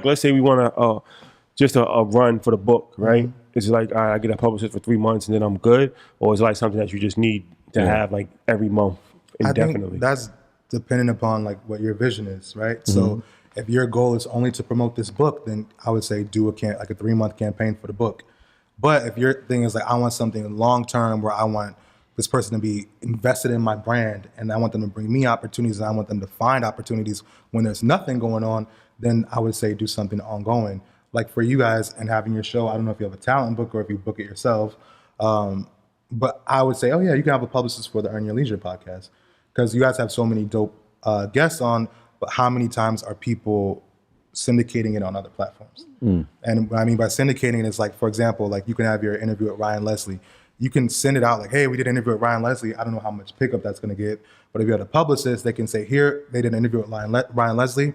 let's say we want to just a run for the book, right? Is it like I get a publicist for 3 months and then I'm good, or is it like something that you just need to have like every month indefinitely? I think that's dependent upon like what your vision is, right? So if your goal is only to promote this book, then I would say do like a 3-month campaign for the book. But if your thing is like, I want something long-term where I want this person to be invested in my brand and I want them to bring me opportunities and I want them to find opportunities when there's nothing going on, then I would say do something ongoing. Like for you guys and having your show, I don't know if you have a talent book or if you book it yourself, but I would say, oh yeah, you can have a publicist for the Earn Your Leisure podcast because you guys have so many dope guests on, but how many times are people syndicating it on other platforms? And what I mean by syndicating it is like, for example, like you can have your interview with Ryan Leslie. You can send it out like, hey, we did an interview with Ryan Leslie. I don't know how much pickup that's going to get, but if you had a publicist, they can say, here, they did an interview with Ryan Leslie.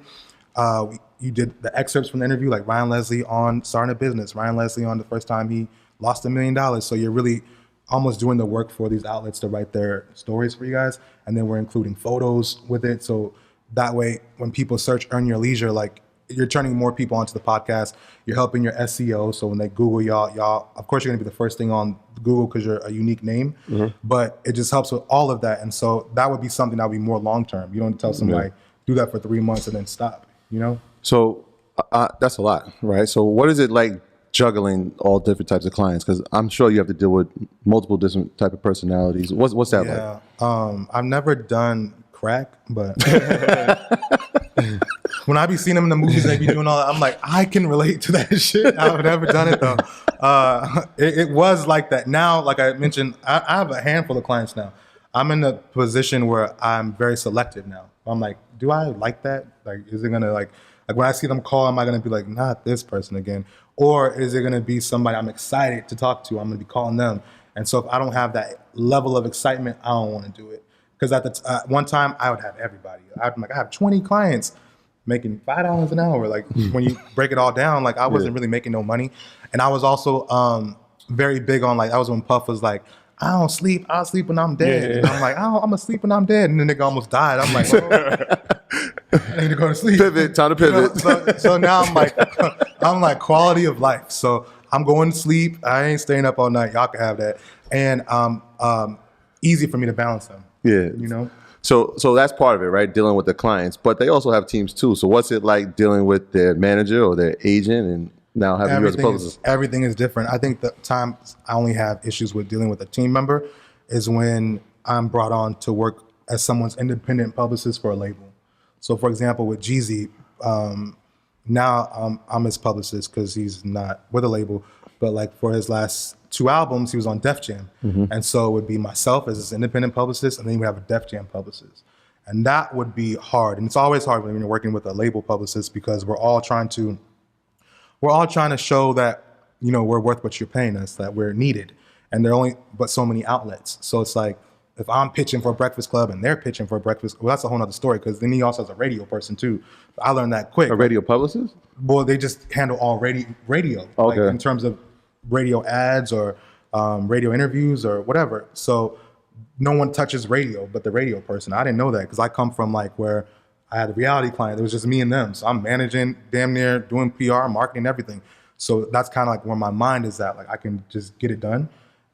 You did the excerpts from the interview, like Ryan Leslie on starting a business, Ryan Leslie on the first time he lost $1 million. So you're really almost doing the work for these outlets to write their stories for you guys. And then we're including photos with it. So that way, when people search Earn Your Leisure, like you're turning more people onto the podcast. You're helping your SEO. So when they Google y'all, of course, you're going to be the first thing on Google because you're a unique name. But it just helps with all of that. And so that would be something that would be more long-term. You don't tell somebody, do that for 3 months and then stop, you know? So that's a lot, right? So what is it like juggling all different types of clients? Because I'm sure you have to deal with multiple different type of personalities. What's that like? I've never done crack, but when I be seeing them in the movies and they be doing all that, I'm like, I can relate to that shit. I've never done it though. It was like that. Now, like I mentioned, I have a handful of clients now. I'm in a position where I'm very selective now. I'm like, do I like that? Like, is it gonna like when I see them call, am I gonna be like, not this person again? Or is it gonna be somebody I'm excited to talk to? I'm gonna be calling them. And so if I don't have that level of excitement, I don't want to do it. Because at one time I would have everybody. I have 20 clients making $5 an hour. Like when you break it all down, like I wasn't really making no money. And I was also very big on like, that was when Puff was like, I don't sleep. I'll sleep when I'm dead. And I'm like, I'm gonna sleep when I'm dead. And the nigga almost died. I'm like, I need to go to sleep. Pivot, time to pivot. You know? So now I'm like quality of life. So I'm going to sleep. I ain't staying up all night. Y'all can have that. And easy for me to balance them. Yeah. You know? So that's part of it, right? Dealing with the clients, but they also have teams too. So what's it like dealing with their manager or their agent and now having you as a publicist? Everything is different. I think the times I only have issues with dealing with a team member is when I'm brought on to work as someone's independent publicist for a label. So for example, with Jeezy, now I'm his publicist because he's not with a label, but like for his last 2 albums, he was on Def Jam. And so it would be myself as his independent publicist, and then you would have a Def Jam publicist. And that would be hard. And it's always hard when you're working with a label publicist because we're all trying to show that, you know, we're worth what you're paying us, that we're needed. And there are only but so many outlets. So it's like, if I'm pitching for Breakfast Club and they're pitching for Breakfast, well, that's a whole nother story because then he also has a radio person too. I learned that quick. A radio publicist? Well, they just handle all radio, like in terms of radio ads or radio interviews or whatever. So no one touches radio but the radio person. I didn't know that because I come from like where I had a reality client. It was just me and them. So I'm managing damn near doing PR, marketing, everything. So that's kind of like where my mind is at. Like I can just get it done.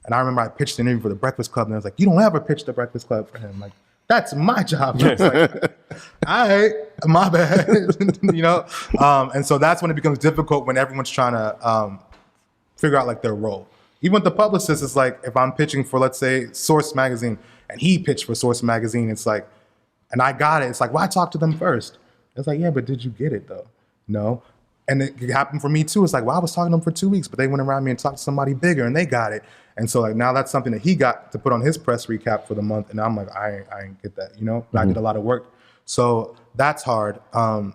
And I remember I pitched an interview for the Breakfast Club and I was like, you don't ever pitch the Breakfast Club for him. Like, that's my job. And I was like, all right, my bad, you know? And so that's when it becomes difficult when everyone's trying to figure out like their role. Even with the publicist, it's like, if I'm pitching for, let's say, Source Magazine and he pitched for Source Magazine, it's like, and I got it. It's like, why talk to them first? It's like, yeah, but did you get it though? No. And it happened for me too. It's like, well, I was talking to them for 2 weeks, but they went around me and talked to somebody bigger and they got it. And so like now that's something that he got to put on his press recap for the month. And I'm like, I ain't get that, you know? But I did a lot of work. So that's hard. And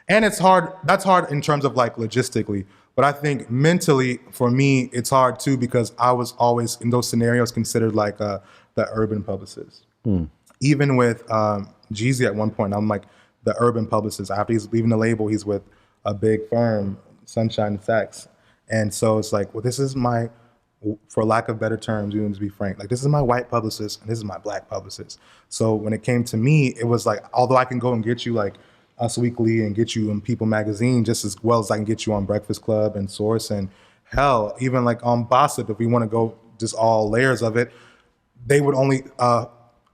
it's hard, that's hard in terms of like logistically. But I think mentally for me, it's hard too because I was always in those scenarios considered like the urban publicist. Even with Jeezy at one point, I'm like the urban publicist. After he's leaving the label, he's with a big firm, Sunshine Sachs. And so it's like, well, this is my, for lack of better terms, even to be frank, like this is my white publicist and this is my black publicist. So when it came to me, it was like, although I can go and get you like Us Weekly and get you in People Magazine just as well as I can get you on Breakfast Club and Source, and hell, even like on Gossip, if we want to go just all layers of it, they would only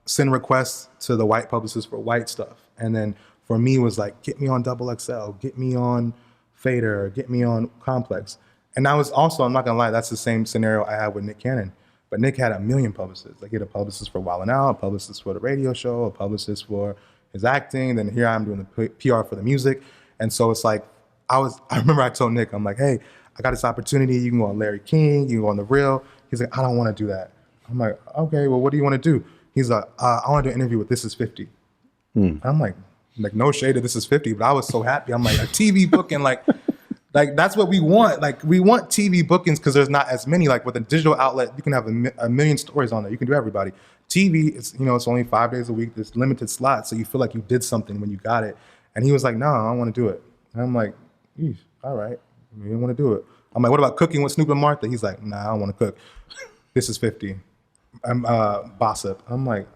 send requests to the white publicists for white stuff. And then for me was like, get me on Double XL, get me on Fader, get me on Complex. And that was also, I'm not gonna lie, that's the same scenario I had with Nick Cannon. But Nick had a million publicists. Like he had a publicist for Wild 'N Out, a publicist for the radio show, a publicist for his acting. Then here I am doing the PR for the music. And so it's like, I remember I told Nick, I'm like, hey, I got this opportunity. You can go on Larry King, you can go on The Real. He's like, I don't want to do that. I'm like, okay, well, what do you want to do? He's like, I want to do an interview with This Is 50. I'm like, no shade to This Is 50, but I was so happy. I'm like, a TV booking, like that's what we want. Like we want TV bookings because there's not as many. Like with a digital outlet, you can have a million stories on there. You can do everybody. TV, it's it's only 5 days a week. There's limited slots, so you feel like you did something when you got it. And he was like, no, I don't want to do it. And I'm like, all right, you don't want to do it. I'm like, what about cooking with Snoop and Martha? He's like, nah, I don't want to cook. This Is 50. I'm Gossip. I'm like,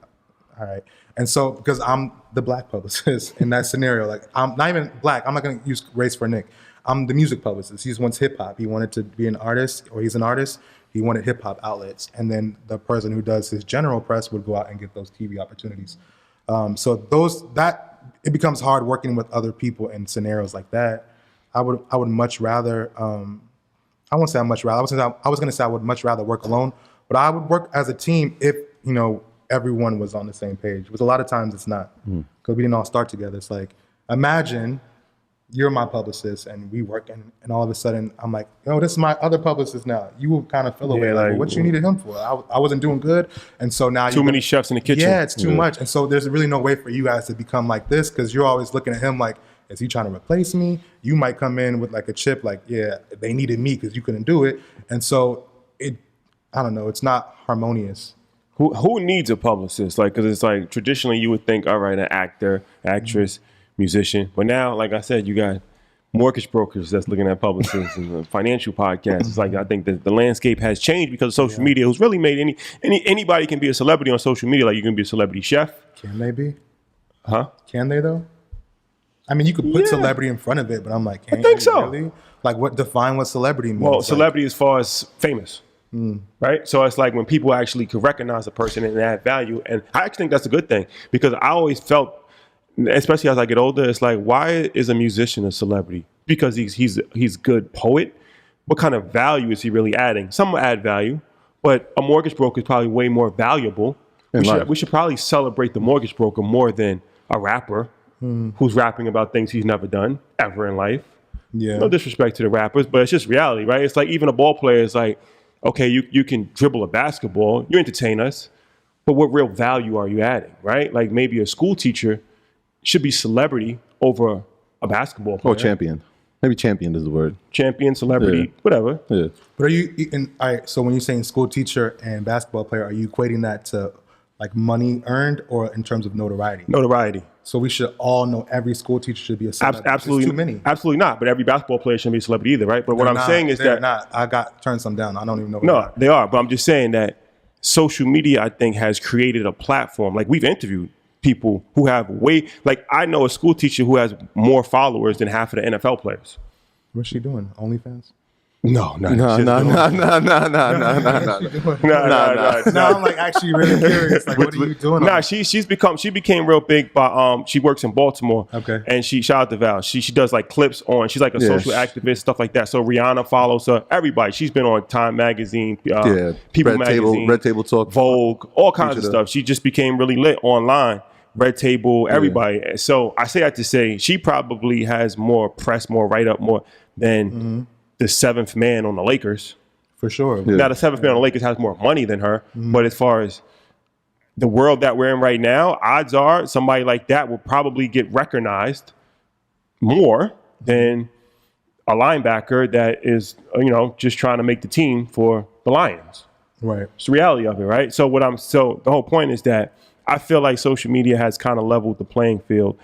all right. And so because I'm the black publicist in that scenario, like I'm not even black. I'm not going to use race for Nick. I'm the music publicist. He just wants hip hop. He wanted to be an artist, or he's an artist. He wanted hip hop outlets. And then the person who does his general press would go out and get those TV opportunities. So it becomes hard working with other people in scenarios like that. I would much rather, I won't say I much rather, I was going to say I would much rather work alone, but I would work as a team if, everyone was on the same page, which a lot of times it's not, because we didn't all start together. It's like, imagine you're my publicist and we work and all of a sudden I'm like, this is my other publicist now. You will kind of feel away like, well, what you needed him for? I wasn't doing good. And so now too many chefs in the kitchen. Yeah, it's too much. And so there's really no way for you guys to become like this, because you're always looking at him like, is he trying to replace me? You might come in with like a chip, like, yeah, they needed me because you couldn't do it. And so I don't know, it's not harmonious. Who needs a publicist? Like, because it's like traditionally you would think, all right, an actor, actress, musician. But now, like I said, you got mortgage brokers that's looking at publicists and the financial podcasts. It's like, I think that the landscape has changed because of social media, who's really made anybody can be a celebrity on social media. Like you can be a celebrity chef. Can they be? Huh? Can they though? I mean, you could put celebrity in front of it, but I'm like, I think so. Really? Like, define what celebrity means? Well, celebrity as far as famous, right? So it's like when people actually could recognize a person and add value. And I actually think that's a good thing, because I always felt, especially as I get older, it's like, why is a musician a celebrity? Because he's a good poet. What kind of value is he really adding? Some will add value, but a mortgage broker is probably way more valuable. We should probably celebrate the mortgage broker more than a rapper who's rapping about things he's never done ever in life. Yeah. No disrespect to the rappers, but it's just reality, right? It's like even a ball player is like, okay, you can dribble a basketball, you entertain us, but what real value are you adding, right? Like maybe a school teacher should be celebrity over a basketball player. Or champion. Maybe champion is the word. Champion, celebrity, whatever. Yeah. But all right, so when you're saying school teacher and basketball player, are you equating that to like money earned or in terms of notoriety? Notoriety. So we should all know every school teacher should be a celebrity. Absolutely. There's too many. Absolutely not. But every basketball player shouldn't be a celebrity either, right? But what I'm saying is they're not. I turned some down. I don't even know. No, they are. But I'm just saying that social media, I think, has created a platform. Like we've interviewed people who have like I know a school teacher who has more followers than half of the NFL players. What's she doing? OnlyFans? No. No, I'm like actually really curious. Like, what are you doing? Nah, she became real big by she works in Baltimore. Okay. And shout out to Val. She does like clips on. She's like a social activist, stuff like that. So Rihanna follows her. Everybody. She's been on Time Magazine, People Magazine, Red Table Talk, Vogue, all kinds of stuff. She just became really lit online. Red Table, everybody. Yeah. So I say that to say she probably has more press, more write up, more than the seventh man on the Lakers. For sure. Yeah. Now the seventh man on the Lakers has more money than her, but as far as the world that we're in right now, odds are somebody like that will probably get recognized more than a linebacker that is, just trying to make the team for the Lions. Right. It's the reality of it, right? So the whole point is that I feel like social media has kind of leveled the playing field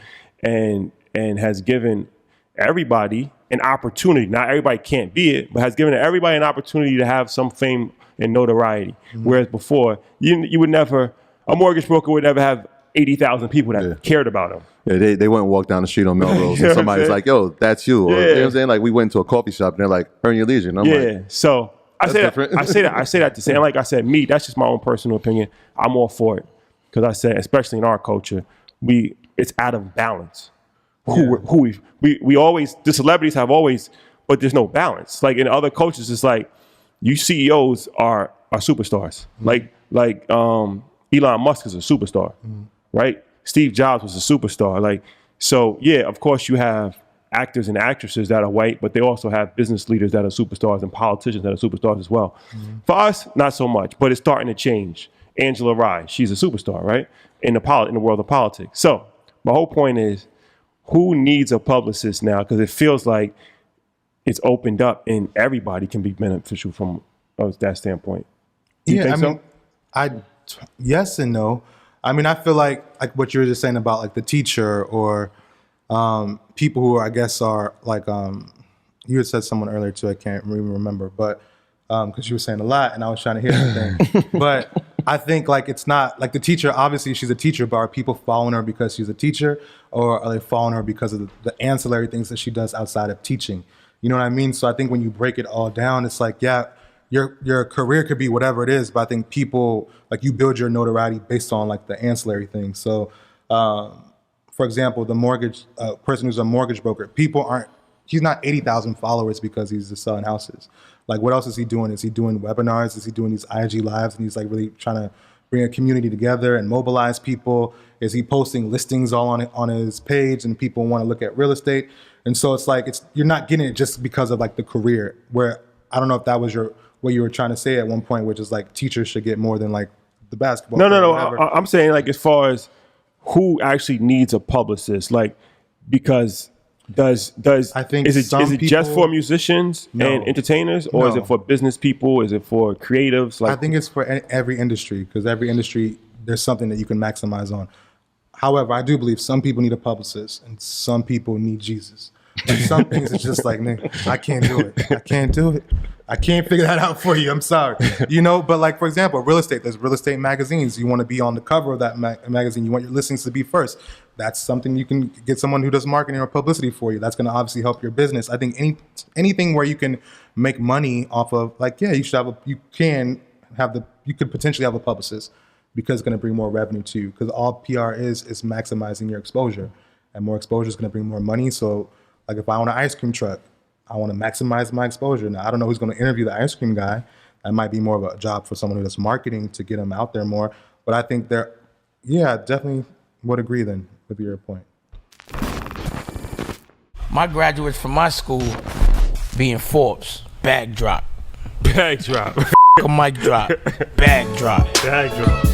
and has given everybody an opportunity. Not everybody can't be it, but has given everybody an opportunity to have some fame and notoriety. Whereas before, you would never, a mortgage broker would never have 80,000 people that cared about him. Yeah, they wouldn't walk down the street on Melrose and somebody's like, yo, that's you. Or, you know what I'm saying? Like we went to a coffee shop and they're like, earn your leisure. And I'm like, so I say that to say, and like I said, that's just my own personal opinion. I'm all for it. Because I said, especially in our culture, it's out of balance. We always, the celebrities have always, but there's no balance. Like in other cultures, it's like you CEOs are superstars. Like Elon Musk is a superstar, right? Steve Jobs was a superstar. Like, so yeah, of course you have actors and actresses that are white, but they also have business leaders that are superstars and politicians that are superstars as well. For us, not so much, but it's starting to change. Angela Rye, she's a superstar, right? In the world of politics. So my whole point is, who needs a publicist now? Because it feels like it's opened up and everybody can be beneficial from that standpoint. Yes and no. I mean, I feel like what you were just saying about like the teacher or people who I guess are like, you had said someone earlier too, I can't even remember, but because you were saying a lot and I was trying to hear everything. But I think like it's not like the teacher, obviously she's a teacher, but are people following her because she's a teacher, or are they following her because of the ancillary things that she does outside of teaching? You know what I mean? So I think when you break it all down, it's like, yeah, your career could be whatever it is, but I think people, like you build your notoriety based on like the ancillary things. So for example, the mortgage person who's a mortgage broker, he's not 80,000 followers because he's just selling houses. Like what else is he doing? Is he doing webinars? Is he doing these IG lives and he's like really trying to bring a community together and mobilize people? Is he posting listings all on his page and people want to look at real estate? And so it's like, you're not getting it just because of like the career, where I don't know if that was what you were trying to say at one point, which is like teachers should get more than like the basketball. No. I'm saying like as far as who actually needs a publicist, like because I think is it just for musicians and entertainers, or is it for business people? Is it for creatives? Like, I think it's for every industry, because every industry there's something that you can maximize on. However, I do believe some people need a publicist and some people need Jesus. Like some things it's just like, nigga, I can't do it. I can't do it. I can't figure that out for you. I'm sorry. You know, but like, for example, real estate, there's real estate magazines. You want to be on the cover of that magazine. You want your listings to be first. That's something you can get someone who does marketing or publicity for you. That's going to obviously help your business. I think anything where you can make money off of, like, yeah, you could potentially have a publicist, because it's going to bring more revenue to you. Because all PR is maximizing your exposure, and more exposure is going to bring more money. So like if I own an ice cream truck, I want to maximize my exposure. Now, I don't know who's going to interview the ice cream guy. That might be more of a job for someone who does marketing to get them out there more. But I think definitely would agree then with your point. My graduates from my school being Forbes, bag drop. Bag drop. A mic drop, bag drop. Bag drop.